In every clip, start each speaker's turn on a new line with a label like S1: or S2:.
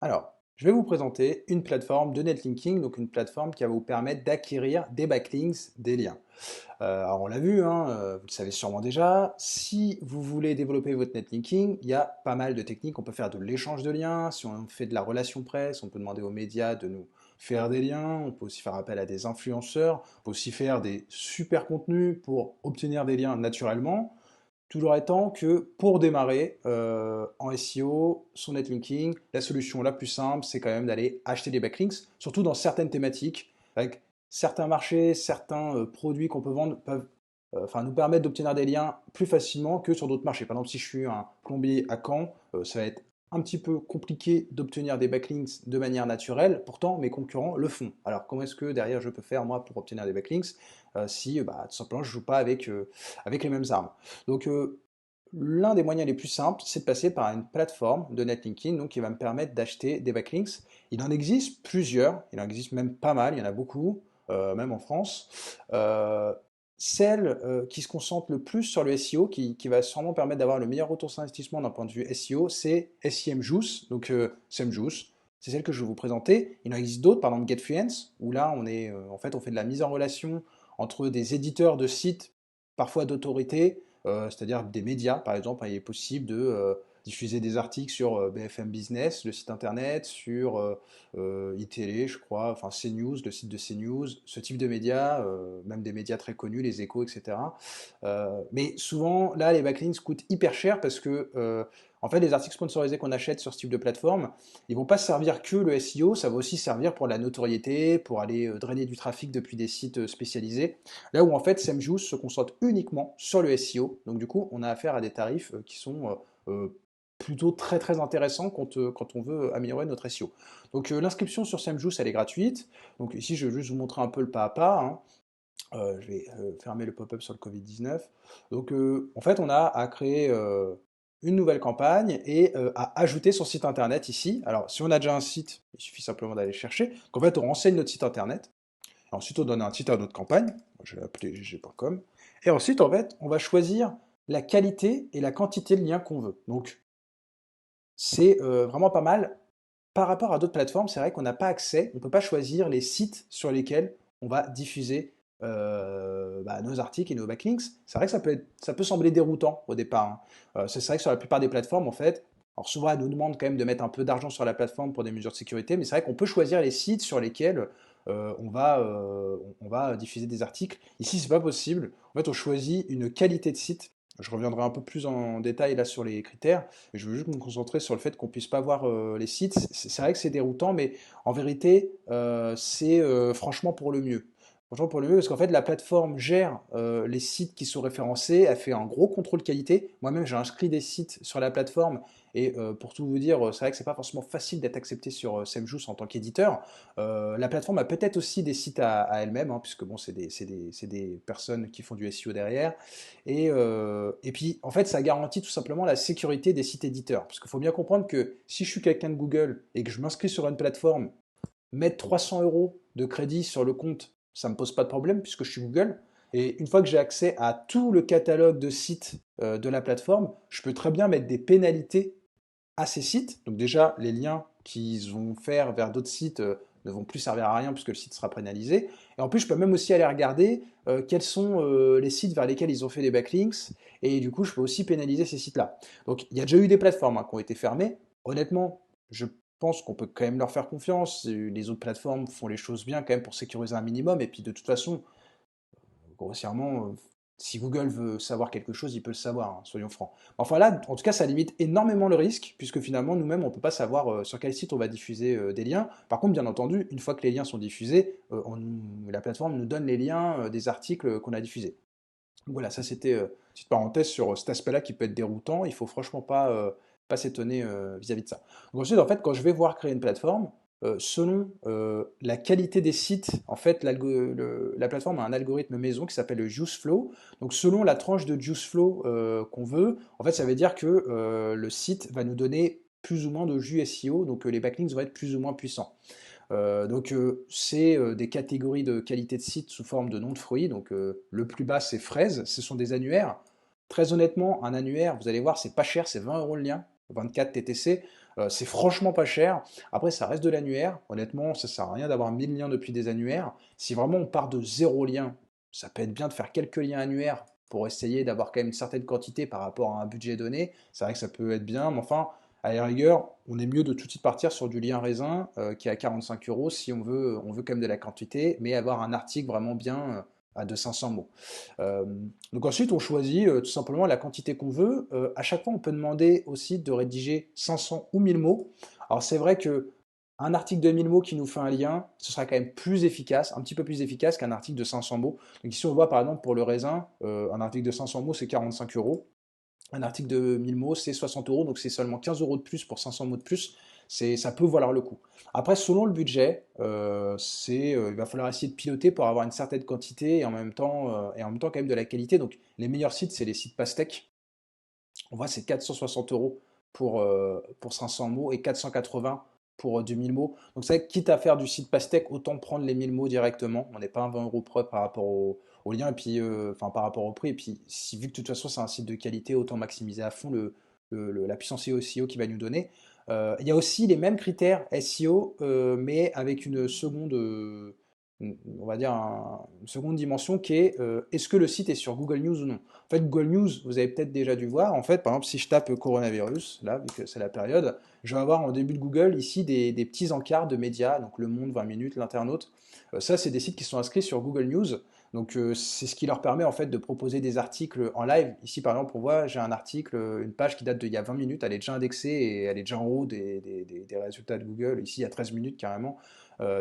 S1: Alors, je vais vous présenter une plateforme de netlinking, donc une plateforme qui va vous permettre d'acquérir des backlinks, des liens. Alors on l'a vu, hein, vous le savez sûrement déjà, si vous voulez développer votre netlinking, il y a pas mal de techniques. On peut faire de l'échange de liens, si on fait de la relation presse, on peut demander aux médias de nous faire des liens, on peut aussi faire appel à des influenceurs, on peut aussi faire des super contenus pour obtenir des liens naturellement. Toujours étant que pour démarrer en SEO, son netlinking, la solution la plus simple, c'est quand même d'aller acheter des backlinks, surtout dans certaines thématiques, avec certains marchés, certains produits qu'on peut vendre peuvent nous permettre d'obtenir des liens plus facilement que sur d'autres marchés. Par exemple, si je suis un plombier à Caen, ça va être un petit peu compliqué d'obtenir des backlinks de manière naturelle, pourtant mes concurrents le font. Alors comment est-ce que derrière je peux faire moi pour obtenir des backlinks si tout simplement je ne joue pas avec les mêmes armes. Donc l'un des moyens les plus simples, c'est de passer par une plateforme de netlinking donc, qui va me permettre d'acheter des backlinks. Il en existe plusieurs, il en existe même pas mal, il y en a beaucoup, même en France. Euh, Celle qui se concentre le plus sur le SEO, qui va sûrement permettre d'avoir le meilleur retour sur investissement d'un point de vue SEO, c'est SEMJuice. Donc SEMJuice, c'est celle que je vais vous présenter. Il en existe d'autres, par exemple GetFluence, où là on est, en fait, on fait de la mise en relation entre des éditeurs de sites, parfois d'autorité, c'est-à-dire des médias, par exemple. Il est possible de diffuser des articles sur BFM Business, le site internet, sur iTélé, je crois, enfin CNews, le site de CNews, ce type de médias, même des médias très connus, les échos, etc. Mais souvent, là, les backlinks coûtent hyper cher parce que, en fait, les articles sponsorisés qu'on achète sur ce type de plateforme, ils vont pas servir que le SEO, ça va aussi servir pour la notoriété, pour aller drainer du trafic depuis des sites spécialisés. Là où en fait SEMJuice se concentre uniquement sur le SEO. Donc du coup, on a affaire à des tarifs qui sont plutôt très très intéressants quand on veut améliorer notre SEO. Donc l'inscription sur SEMJuice, elle est gratuite. Donc ici, je vais juste vous montrer un peu le pas à pas, hein. Je vais fermer le pop-up sur le Covid-19. Donc en fait, on a à créer une nouvelle campagne et à ajouter son site internet ici. Alors si on a déjà un site, il suffit simplement d'aller chercher. Donc, en fait, on renseigne notre site internet. Ensuite, on donne un titre à notre campagne. Je vais l'appeler gg.com. Et ensuite, en fait, on va choisir la qualité et la quantité de liens qu'on veut. Donc, c'est vraiment pas mal. Par rapport à d'autres plateformes, c'est vrai qu'on n'a pas accès, on ne peut pas choisir les sites sur lesquels on va diffuser nos articles et nos backlinks. C'est vrai que ça peut sembler déroutant au départ, hein. C'est vrai que sur la plupart des plateformes, en fait, alors souvent, elles nous demandent quand même de mettre un peu d'argent sur la plateforme pour des mesures de sécurité, mais c'est vrai qu'on peut choisir les sites sur lesquels on va diffuser des articles. Ici, c'est pas possible. En fait, on choisit une qualité de site. Je reviendrai un peu plus en détail là sur les critères, mais je veux juste me concentrer sur le fait qu'on puisse pas voir les sites. C'est vrai que c'est déroutant, mais en vérité, c'est franchement pour le mieux. Franchement pour le mieux, parce qu'en fait, la plateforme gère les sites qui sont référencés, elle fait un gros contrôle qualité. Moi-même, j'ai inscrit des sites sur la plateforme, et pour tout vous dire, c'est vrai que c'est pas forcément facile d'être accepté sur Semjus en tant qu'éditeur. La plateforme a peut-être aussi des sites à elle-même, hein, puisque bon, c'est des personnes qui font du SEO derrière. Et puis, en fait, ça garantit tout simplement la sécurité des sites éditeurs. Parce qu'il faut bien comprendre que si je suis quelqu'un de Google et que je m'inscris sur une plateforme, mettre 300 euros de crédit sur le compte, ça ne me pose pas de problème puisque je suis Google. Et une fois que j'ai accès à tout le catalogue de sites de la plateforme, je peux très bien mettre des pénalités à ces sites. Donc déjà, les liens qu'ils vont faire vers d'autres sites ne vont plus servir à rien puisque le site sera pénalisé. Et en plus, je peux même aussi aller regarder quels sont les sites vers lesquels ils ont fait des backlinks. Et du coup, je peux aussi pénaliser ces sites-là. Donc, il y a déjà eu des plateformes qui ont été fermées. Honnêtement, je pense qu'on peut quand même leur faire confiance. Les autres plateformes font les choses bien quand même pour sécuriser un minimum. Et puis, de toute façon, grossièrement, si Google veut savoir quelque chose, il peut le savoir, hein, soyons francs. Enfin là, en tout cas, ça limite énormément le risque, puisque finalement, nous-mêmes, on ne peut pas savoir sur quel site on va diffuser des liens. Par contre, bien entendu, une fois que les liens sont diffusés, la plateforme nous donne les liens des articles qu'on a diffusés. Donc voilà, ça c'était une petite parenthèse sur cet aspect-là qui peut être déroutant. Il faut franchement pas s'étonner vis-à-vis de ça. Donc ensuite, en fait, quand je vais voir créer une plateforme, selon la qualité des sites, en fait, la plateforme a un algorithme maison qui s'appelle le JuiceFlow. Donc selon la tranche de JuiceFlow qu'on veut, en fait, ça veut dire que le site va nous donner plus ou moins de jus SEO, donc les backlinks vont être plus ou moins puissants. C'est des catégories de qualité de site sous forme de noms de fruits. Donc le plus bas c'est fraise, ce sont des annuaires. Très honnêtement, un annuaire, vous allez voir, c'est pas cher, c'est 20 euros le lien, 24 TTC. C'est franchement pas cher. Après, ça reste de l'annuaire. Honnêtement, ça sert à rien d'avoir 1000 liens depuis des annuaires. Si vraiment on part de zéro lien, ça peut être bien de faire quelques liens annuaires pour essayer d'avoir quand même une certaine quantité par rapport à un budget donné. C'est vrai que ça peut être bien, mais enfin, à la rigueur, on est mieux de tout de suite partir sur du lien raisin qui est à 45 euros si on veut quand même de la quantité, mais avoir un article vraiment bien à de 500 mots. Euh, donc ensuite, on choisit tout simplement la quantité qu'on veut. À chaque fois, on peut demander au site de rédiger 500 ou 1000 mots. Alors c'est vrai que un article de 1000 mots qui nous fait un lien, ce sera quand même plus efficace, un petit peu plus efficace qu'un article de 500 mots. Donc ici, on voit par exemple pour le raisin, un article de 500 mots, c'est 45 euros. Un article de 1000 mots, c'est 60 euros, donc c'est seulement 15 euros de plus pour 500 mots de plus. Ça peut valoir le coup. Après, selon le budget, il va falloir essayer de piloter pour avoir une certaine quantité et en même temps quand même de la qualité. Donc les meilleurs sites, c'est les sites Pastèque. On voit c'est 460 euros pour 500 mots et 480 pour du 1000 mots. Donc c'est vrai que quitte à faire du site Pastèque, autant prendre les 1000 mots directement. On n'est pas à 20 euros près par rapport au lien et puis enfin par rapport au prix. Et puis si vu que de toute façon c'est un site de qualité, autant maximiser à fond la puissance SEO qui va nous donner. Il y a aussi les mêmes critères SEO, mais avec une seconde, on va dire une seconde dimension qui est est-ce que le site est sur Google News ou non. En fait, Google News, vous avez peut-être déjà dû voir. En fait, par exemple, si je tape coronavirus, là, vu que c'est la période, je vais avoir en début de Google ici des petits encarts de médias, donc Le Monde, 20 minutes, l'Internaute. Ça, c'est des sites qui sont inscrits sur Google News. Donc, c'est ce qui leur permet en fait de proposer des articles en live. Ici, par exemple, on voit, j'ai un article, une page qui date d'il y a 20 minutes, elle est déjà indexée et elle est déjà en haut des résultats de Google. Ici, il y a 13 minutes carrément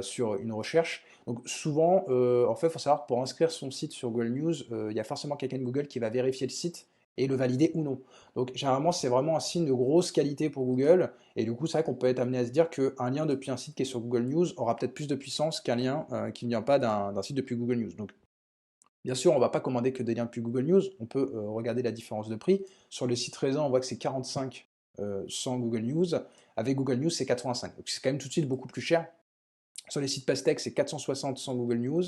S1: sur une recherche. Donc souvent, en fait, il faut savoir que pour inscrire son site sur Google News, il y a forcément quelqu'un de Google qui va vérifier le site et le valider ou non. Donc généralement, c'est vraiment un signe de grosse qualité pour Google. Et du coup, c'est vrai qu'on peut être amené à se dire qu'un lien depuis un site qui est sur Google News aura peut-être plus de puissance qu'un lien qui ne vient pas d'un site depuis Google News. Donc bien sûr, on ne va pas commander que des liens depuis Google News. On peut regarder la différence de prix. Sur le site Raisin, on voit que c'est 45 sans Google News. Avec Google News, c'est 85. Donc c'est quand même tout de suite beaucoup plus cher. Sur les sites Pastèque, c'est 460 sans Google News.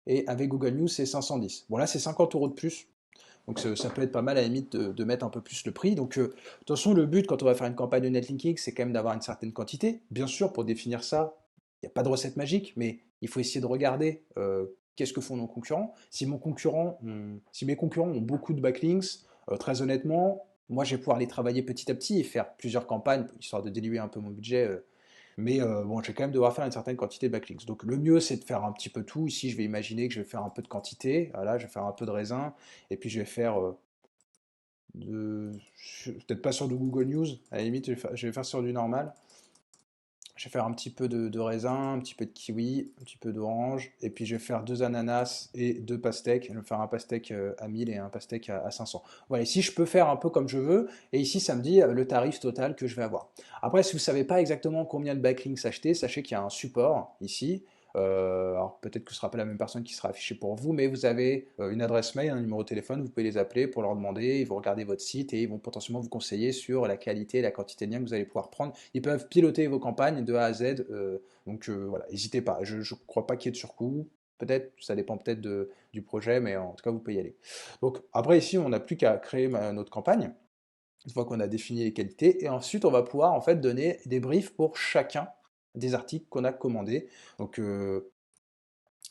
S1: Et avec Google News, c'est 510. Bon, là, c'est 50 euros de plus. Donc ça peut être pas mal à la limite de mettre un peu plus le prix. Donc de toute façon, le but quand on va faire une campagne de netlinking, c'est quand même d'avoir une certaine quantité. Bien sûr, pour définir ça, il n'y a pas de recette magique, mais il faut essayer de regarder qu'est-ce que font nos concurrents. Si mes concurrents ont beaucoup de backlinks, très honnêtement, moi je vais pouvoir les travailler petit à petit et faire plusieurs campagnes, histoire de diluer un peu mon budget mais bon, je vais quand même devoir faire une certaine quantité de backlinks. Donc le mieux, c'est de faire un petit peu tout. Ici, je vais imaginer que je vais faire un peu de quantité. Voilà, je vais faire un peu de raisin. Et puis je vais faire peut-être pas sur du Google News. À la limite, je vais faire sur du normal. Je vais faire un petit peu de raisin, un petit peu de kiwi, un petit peu d'orange, et puis je vais faire deux ananas et deux pastèques. Je vais faire un pastèque à 1000 et un pastèque à 500. Voilà, ici je peux faire un peu comme je veux, et ici ça me dit le tarif total que je vais avoir. Après, si vous ne savez pas exactement combien de backlinks acheter, sachez qu'il y a un support ici. Alors peut-être que ce ne sera pas la même personne qui sera affichée pour vous, mais vous avez une adresse mail, un numéro de téléphone, vous pouvez les appeler pour leur demander, ils vont regarder votre site et ils vont potentiellement vous conseiller sur la qualité et la quantité de liens que vous allez pouvoir prendre. Ils peuvent piloter vos campagnes de A à Z, donc voilà, n'hésitez pas. Je ne crois pas qu'il y ait de surcoût, peut-être, ça dépend peut-être du projet, mais en tout cas vous pouvez y aller. Donc après ici, on n'a plus qu'à créer notre campagne une fois qu'on a défini les qualités, et ensuite on va pouvoir en fait donner des briefs pour chacun des articles qu'on a commandés. Donc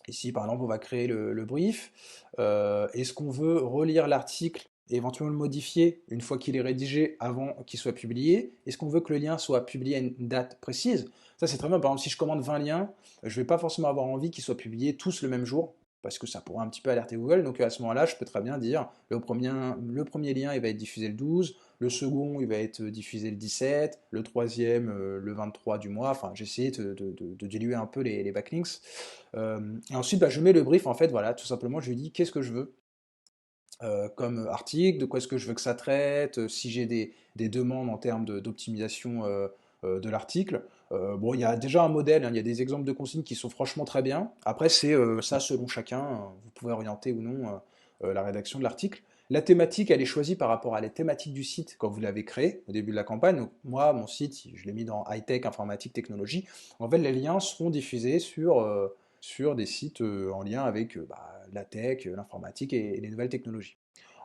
S1: ici par exemple on va créer le brief. Est-ce qu'on veut relire l'article et éventuellement le modifier une fois qu'il est rédigé avant qu'il soit publié? Est-ce qu'on veut que le lien soit publié à une date précise? Ça c'est très bien, par exemple si je commande 20 liens, je ne vais pas forcément avoir envie qu'ils soient publiés tous le même jour, parce que ça pourrait un petit peu alerter Google. Donc à ce moment-là, je peux très bien dire le premier lien il va être diffusé le 12, le second il va être diffusé le 17, le troisième le 23 du mois. Enfin, j'ai essayé de diluer un peu les backlinks. Et ensuite, bah, je mets le brief en fait, voilà, tout simplement, je lui dis qu'est-ce que je veux comme article, de quoi est-ce que je veux que ça traite, si j'ai des demandes en termes d'optimisation de l'article. Bon, il y a déjà un modèle, hein, il y a des exemples de consignes qui sont franchement très bien. Après, c'est ça selon chacun, vous pouvez orienter ou non la rédaction de l'article. La thématique, elle est choisie par rapport à la thématique du site quand vous l'avez créé au début de la campagne. Donc, moi, mon site, je l'ai mis dans high-tech, informatique, technologie. En fait, les liens seront diffusés sur des sites en lien avec bah, la tech, l'informatique et les nouvelles technologies.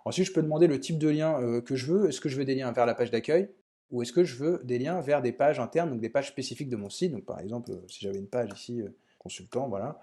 S1: Ensuite, je peux demander le type de lien que je veux. Est-ce que je veux des liens vers la page d'accueil? ou est-ce que je veux des liens vers des pages internes, donc des pages spécifiques de mon site. Donc par exemple, si j'avais une page ici, consultant, voilà.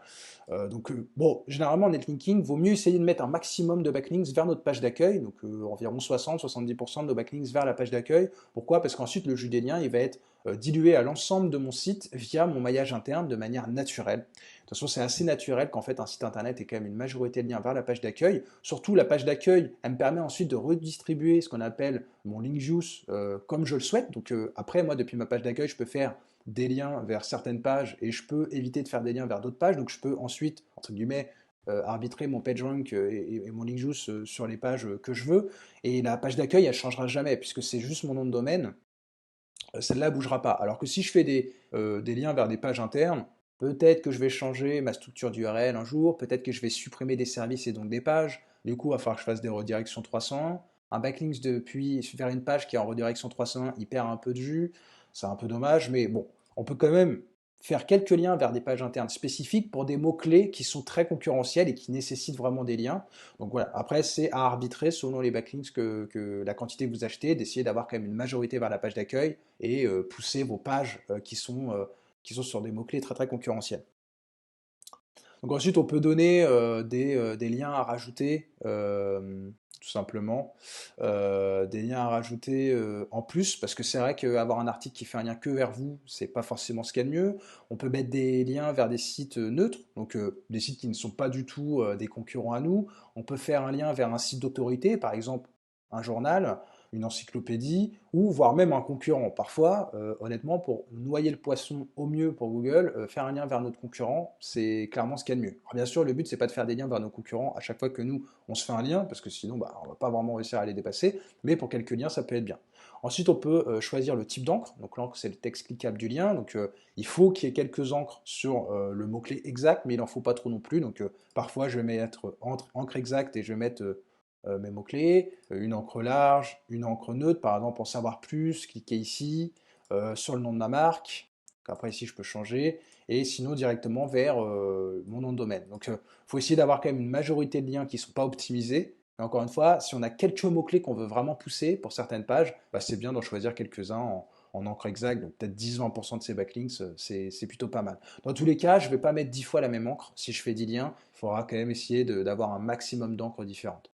S1: Bon, généralement, en netlinking, vaut mieux essayer de mettre un maximum de backlinks vers notre page d'accueil, donc environ 60-70% de nos backlinks vers la page d'accueil. Pourquoi? Parce qu'ensuite, le jus des liens, il va être dilué à l'ensemble de mon site via mon maillage interne de manière naturelle. De toute façon, c'est assez naturel qu'en fait, un site internet ait quand même une majorité de liens vers la page d'accueil. Surtout, la page d'accueil, elle me permet ensuite de redistribuer ce qu'on appelle mon link juice comme je le souhaite. Donc après, moi, depuis ma page d'accueil, je peux faire des liens vers certaines pages et je peux éviter de faire des liens vers d'autres pages. Donc je peux ensuite, entre guillemets, arbitrer mon PageRank et mon link juice sur les pages que je veux. Et la page d'accueil, elle ne changera jamais puisque c'est juste mon nom de domaine. Celle-là ne bougera pas. Alors que si je fais des liens vers des pages internes, peut-être que je vais changer ma structure d'URL un jour, peut-être que je vais supprimer des services et donc des pages. Du coup, il va falloir que je fasse des redirections 301. Un backlink depuis vers une page qui est en redirection 301, il perd un peu de jus. C'est un peu dommage, mais bon, on peut quand même faire quelques liens vers des pages internes spécifiques pour des mots-clés qui sont très concurrentiels et qui nécessitent vraiment des liens. Donc voilà, après c'est à arbitrer selon les backlinks que la quantité que vous achetez, d'essayer d'avoir quand même une majorité vers la page d'accueil et pousser vos pages qui sont sur des mots-clés très très concurrentiels. Donc ensuite, on peut donner des liens à rajouter, tout simplement. Des liens à rajouter en plus, parce que c'est vrai qu'avoir un article qui fait un lien que vers vous, c'est pas forcément ce qu'il y a de mieux. On peut mettre des liens vers des sites neutres, donc des sites qui ne sont pas du tout des concurrents à nous. On peut faire un lien vers un site d'autorité, par exemple un journal, une encyclopédie, ou voire même un concurrent. Parfois, honnêtement, pour noyer le poisson au mieux pour Google, faire un lien vers notre concurrent, c'est clairement ce qu'il y a de mieux. Alors bien sûr, le but, c'est pas de faire des liens vers nos concurrents à chaque fois que nous, on se fait un lien, parce que sinon, bah, on va pas vraiment réussir à les dépasser, mais pour quelques liens, ça peut être bien. Ensuite, on peut choisir le type d'encre. Donc l'encre, c'est le texte cliquable du lien. Donc il faut qu'il y ait quelques encres sur le mot-clé exact, mais il n'en faut pas trop non plus. Donc parfois, je vais mettre encre exacte et je vais mettre mes mots-clés, une encre large, une encre neutre, par exemple pour savoir plus, cliquez ici, sur le nom de ma marque, après ici je peux changer, et sinon directement vers mon nom de domaine. Donc il faut essayer d'avoir quand même une majorité de liens qui ne sont pas optimisés, mais encore une fois, si on a quelques mots-clés qu'on veut vraiment pousser pour certaines pages, bah, c'est bien d'en choisir quelques-uns en encre exacte, donc peut-être 10-20% de ces backlinks, c'est plutôt pas mal. Dans tous les cas, je ne vais pas mettre 10 fois la même encre. Si je fais 10 liens, il faudra quand même essayer d'avoir un maximum d'encres différentes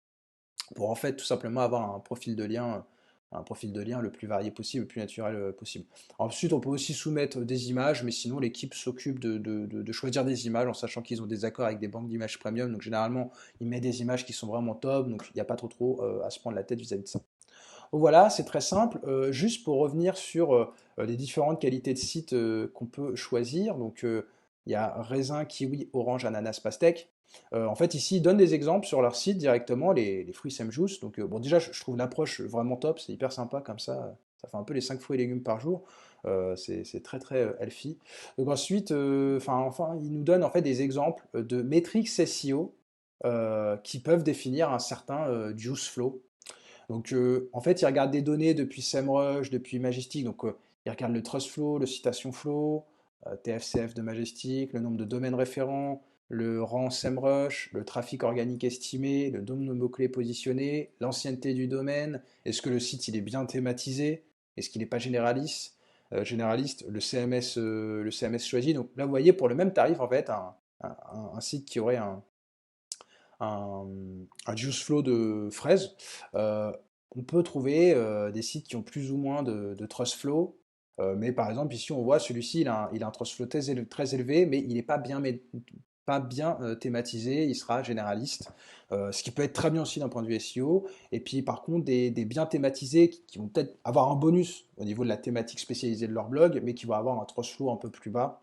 S1: pour en fait tout simplement avoir un profil de lien le plus varié possible, le plus naturel possible. Ensuite, on peut aussi soumettre des images, mais sinon l'équipe s'occupe de choisir des images en sachant qu'ils ont des accords avec des banques d'images premium. Donc généralement, ils mettent des images qui sont vraiment top, donc il n'y a pas trop à se prendre la tête vis-à-vis de ça. Donc voilà, c'est très simple. Juste pour revenir sur les différentes qualités de site qu'on peut choisir. Donc il y a raisin, kiwi, orange, ananas, pastèque. En fait, ici, ils donnent des exemples sur leur site directement, les fruits Sam Juice. Donc bon, déjà, je trouve l'approche vraiment top, c'est hyper sympa comme ça. Ça fait un peu les 5 fruits et légumes par jour. C'est très très healthy. Donc ensuite, enfin, ils nous donnent en fait des exemples de métriques SEO qui peuvent définir un certain juice flow. Donc, en fait, ils regardent des données depuis SEMrush, depuis Majestic. Donc, ils regardent le Trust Flow, le Citation Flow, TFCF de Majestic, le nombre de domaines référents, le rang SEMrush, le trafic organique estimé, le nombre de mots-clés positionnés, l'ancienneté du domaine, est-ce que le site il est bien thématisé, est-ce qu'il n'est pas généraliste, le CMS choisi. Donc là, vous voyez, pour le même tarif, en fait, un site qui aurait un, un juice flow de fraises, euh, on peut trouver des sites qui ont plus ou moins de trust flow. Mais par exemple, ici, on voit celui-ci, il a un trust flow très élevé, mais il n'est pas bien thématisé, il sera généraliste, ce qui peut être très bien aussi d'un point de vue SEO. Et puis par contre, des biens thématisés qui vont peut-être avoir un bonus au niveau de la thématique spécialisée de leur blog, mais qui vont avoir un trust flow un peu plus bas.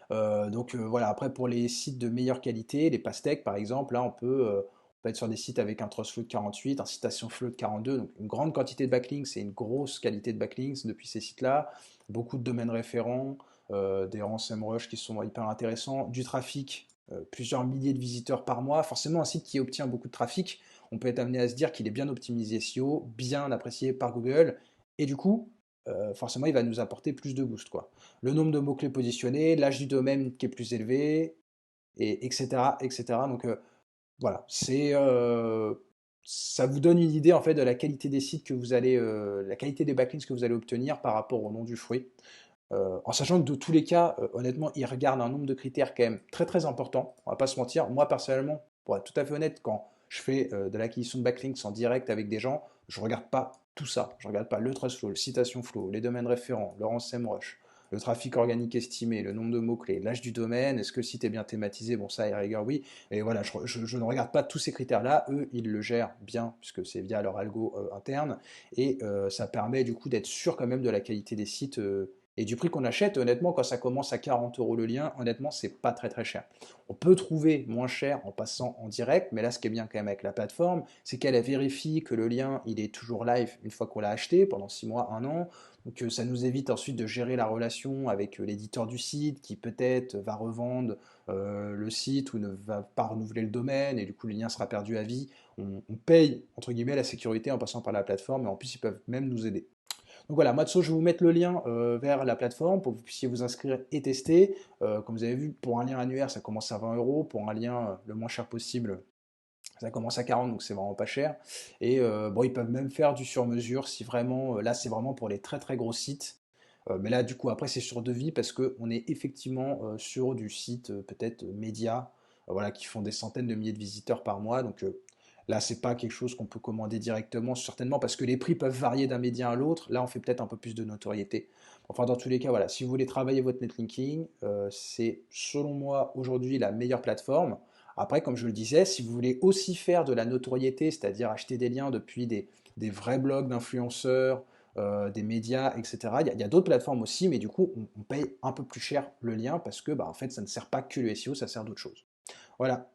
S1: Voilà, après pour les sites de meilleure qualité, les pastèques par exemple, là on peut être sur des sites avec un trust flow de 48, un citation flow de 42, donc une grande quantité de backlinks et une grosse qualité de backlinks depuis ces sites-là, beaucoup de domaines référents, des rangs SEMrush qui sont hyper intéressants, du trafic, plusieurs milliers de visiteurs par mois, forcément un site qui obtient beaucoup de trafic, on peut être amené à se dire qu'il est bien optimisé SEO, bien apprécié par Google, et du coup, forcément il va nous apporter plus de boost, quoi. Le nombre de mots-clés positionnés, l'âge du domaine qui est plus élevé, et etc. etc. Donc voilà, ça vous donne une idée en fait de la qualité des sites que vous allez, la qualité des backlinks que vous allez obtenir par rapport au nom du fruit. En sachant que de tous les cas, honnêtement, ils regardent un nombre de critères quand même très très important. On va pas se mentir. Moi personnellement, pour être tout à fait honnête, quand je fais de l'acquisition de backlinks en direct avec des gens, je regarde pas tout ça. Je regarde pas le trust flow, le citation flow, les domaines référents, le SEMrush, le trafic organique estimé, le nombre de mots-clés, l'âge du domaine, est-ce que le site est bien thématisé? Bon, ça, à la rigueur, oui. Et voilà, je ne regarde pas tous ces critères-là. Eux, ils le gèrent bien, puisque c'est via leur algo interne. Et ça permet du coup d'être sûr quand même de la qualité des sites et du prix qu'on achète. Honnêtement, quand ça commence à 40 euros le lien, honnêtement, c'est pas très très cher. On peut trouver moins cher en passant en direct, mais là, ce qui est bien quand même avec la plateforme, c'est qu'elle vérifie que le lien, il est toujours live une fois qu'on l'a acheté, pendant 6 mois, 1 an. Donc ça nous évite ensuite de gérer la relation avec l'éditeur du site qui peut-être va revendre le site ou ne va pas renouveler le domaine et du coup le lien sera perdu à vie. On paye entre guillemets la sécurité en passant par la plateforme et en plus ils peuvent même nous aider. Donc voilà, moi de je vais vous mettre le lien vers la plateforme pour que vous puissiez vous inscrire et tester. Comme vous avez vu, pour un lien annuaire, ça commence à 20 euros. Pour un lien le moins cher possible, ça commence à 40, donc c'est vraiment pas cher. Et bon, ils peuvent même faire du sur-mesure si vraiment, là c'est vraiment pour les très très gros sites. Mais là, du coup, après, c'est sur devis parce qu'on est effectivement sur du site peut-être média, voilà, qui font des centaines de milliers de visiteurs par mois. Donc là, c'est pas quelque chose qu'on peut commander directement, certainement, parce que les prix peuvent varier d'un média à l'autre. Là, on fait peut-être un peu plus de notoriété. Enfin, dans tous les cas, voilà, si vous voulez travailler votre netlinking, c'est selon moi aujourd'hui la meilleure plateforme. Après, comme je le disais, si vous voulez aussi faire de la notoriété, c'est-à-dire acheter des liens depuis des vrais blogs d'influenceurs, des médias, etc. Il y a d'autres plateformes aussi, mais du coup, on paye un peu plus cher le lien parce que, bah, en fait, ça ne sert pas que le SEO, ça sert d'autres choses. Voilà.